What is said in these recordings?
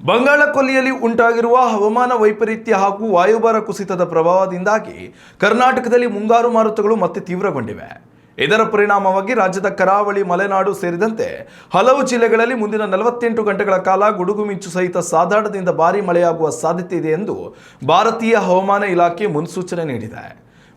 ಬಂಗಾಳಕೊಲ್ಲಿಯಲ್ಲಿ ಉಂಟಾಗಿರುವ ಹವಾಮಾನ ವೈಪರೀತ್ಯ ಹಾಗೂ ವಾಯುಭಾರ ಕುಸಿತದ ಪ್ರಭಾವದಿಂದಾಗಿ ಕರ್ನಾಟಕದಲ್ಲಿ ಮುಂಗಾರು ಮಾರುತಗಳು ಮತ್ತೆ ತೀವ್ರಗೊಂಡಿವೆ. ಇದರ ಪರಿಣಾಮವಾಗಿ ರಾಜ್ಯದ ಕರಾವಳಿ, ಮಲೆನಾಡು ಸೇರಿದಂತೆ ಹಲವು ಜಿಲ್ಲೆಗಳಲ್ಲಿ ಮುಂದಿನ 48 ಗಂಟೆಗಳ ಕಾಲ ಗುಡುಗು ಮಿಂಚು ಸಹಿತ ಸಾಧಾರಣದಿಂದ ಭಾರೀ ಮಳೆಯಾಗುವ ಸಾಧ್ಯತೆ ಇದೆ ಎಂದು ಭಾರತೀಯ ಹವಾಮಾನ ಇಲಾಖೆ ಮುನ್ಸೂಚನೆ ನೀಡಿದೆ.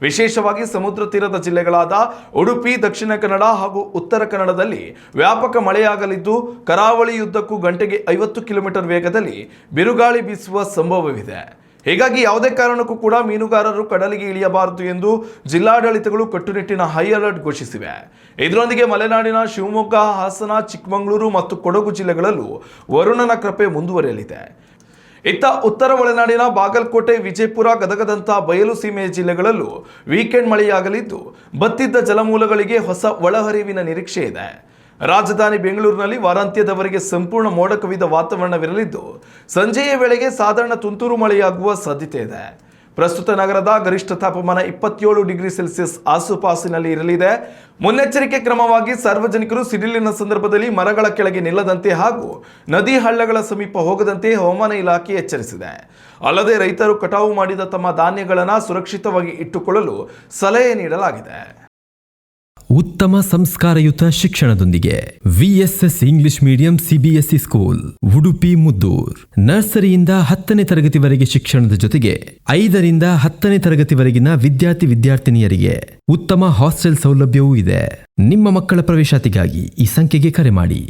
ವಿಶೇಷವಾಗಿ ಸಮುದ್ರ ತೀರದ ಜಿಲ್ಲೆಗಳಾದ ಉಡುಪಿ, ದಕ್ಷಿಣ ಕನ್ನಡ ಹಾಗೂ ಉತ್ತರ ಕನ್ನಡದಲ್ಲಿ ವ್ಯಾಪಕ ಮಳೆಯಾಗಲಿದ್ದು, ಕರಾವಳಿಯುದ್ದಕ್ಕೂ ಗಂಟೆಗೆ 50 ಕಿಲೋಮೀಟರ್ ವೇಗದಲ್ಲಿ ಬಿರುಗಾಳಿ ಬೀಸುವ ಸಂಭವವಿದೆ. ಹೀಗಾಗಿ ಯಾವುದೇ ಕಾರಣಕ್ಕೂ ಕೂಡ ಮೀನುಗಾರರು ಕಡಲಿಗೆ ಇಳಿಯಬಾರದು ಎಂದು ಜಿಲ್ಲಾಡಳಿತಗಳು ಕಟ್ಟುನಿಟ್ಟಿನ ಹೈ ಅಲರ್ಟ್ ಘೋಷಿಸಿವೆ. ಇದರೊಂದಿಗೆ ಮಲೆನಾಡಿನ ಶಿವಮೊಗ್ಗ, ಹಾಸನ, ಚಿಕ್ಕಮಗಳೂರು ಮತ್ತು ಕೊಡಗು ಜಿಲ್ಲೆಗಳಲ್ಲೂ ವರುಣನ ಕೃಪೆ ಮುಂದುವರಿಯಲಿದೆ. ಇತ್ತ ಉತ್ತರ ಒಳನಾಡಿನ ಬಾಗಲಕೋಟೆ, ವಿಜಯಪುರ, ಗದಗದಂಥ ಬಯಲು ಸೀಮೆಯ ಜಿಲ್ಲೆಗಳಲ್ಲೂ ವೀಕೆಂಡ್ ಮಳೆಯಾಗಲಿದ್ದು, ಬತ್ತಿದ್ದ ಜಲಮೂಲಗಳಿಗೆ ಹೊಸ ಒಳಹರಿವಿನ ನಿರೀಕ್ಷೆ ಇದೆ. ರಾಜಧಾನಿ ಬೆಂಗಳೂರಿನಲ್ಲಿ ವಾರಾಂತ್ಯದವರೆಗೆ ಸಂಪೂರ್ಣ ಮೋಡ ಕವಿದ ವಾತಾವರಣವಿರಲಿದ್ದು, ಸಂಜೆಯ ವೇಳೆಗೆ ಸಾಧಾರಣ ತುಂತುರು ಮಳೆಯಾಗುವ ಸಾಧ್ಯತೆ ಇದೆ. ಪ್ರಸ್ತುತ ನಗರದ ಗರಿಷ್ಠ ತಾಪಮಾನ 27 ಡಿಗ್ರಿ ಸೆಲ್ಸಿಯಸ್ ಆಸುಪಾಸಿನಲ್ಲಿ ಇರಲಿದೆ. ಮುನ್ನೆಚ್ಚರಿಕೆ ಕ್ರಮವಾಗಿ ಸಾರ್ವಜನಿಕರು ಸಿಡಿಲಿನ ಸಂದರ್ಭದಲ್ಲಿ ಮರಗಳ ಕೆಳಗೆ ನಿಲ್ಲದಂತೆ ಹಾಗೂ ನದಿ ಹಳ್ಳಗಳ ಸಮೀಪ ಹೋಗದಂತೆ ಹವಾಮಾನ ಇಲಾಖೆ ಎಚ್ಚರಿಸಿದೆ. ಅಲ್ಲದೆ ರೈತರು ಕಟಾವು ಮಾಡಿದ ತಮ್ಮ ಧಾನ್ಯಗಳನ್ನು ಸುರಕ್ಷಿತವಾಗಿ ಇಟ್ಟುಕೊಳ್ಳಲು ಸಲಹೆ ನೀಡಲಾಗಿದೆ. ಉತ್ತಮ ಸಂಸ್ಕಾರಯುತ ಶಿಕ್ಷಣದೊಂದಿಗೆ VSS English medium CBSE school, Udupi, Muddur. ನರ್ಸರಿಯಿಂದ 10ನೇ ತರಗತಿವರೆಗೆ ಶಿಕ್ಷಣದ ಜೊತೆಗೆ 5ರಿಂದ 10ನೇ ತರಗತಿವರೆಗಿನ ವಿದ್ಯಾರ್ಥಿನಿಯರಿಗೆ ಉತ್ತಮ ಹಾಸ್ಟೆಲ್ ಸೌಲಭ್ಯವೂ ಇದೆ. ನಿಮ್ಮ ಮಕ್ಕಳ ಪ್ರವೇಶಾತಿಗಾಗಿ ಈ ಸಂಖ್ಯೆಗೆ ಕರೆ ಮಾಡಿ.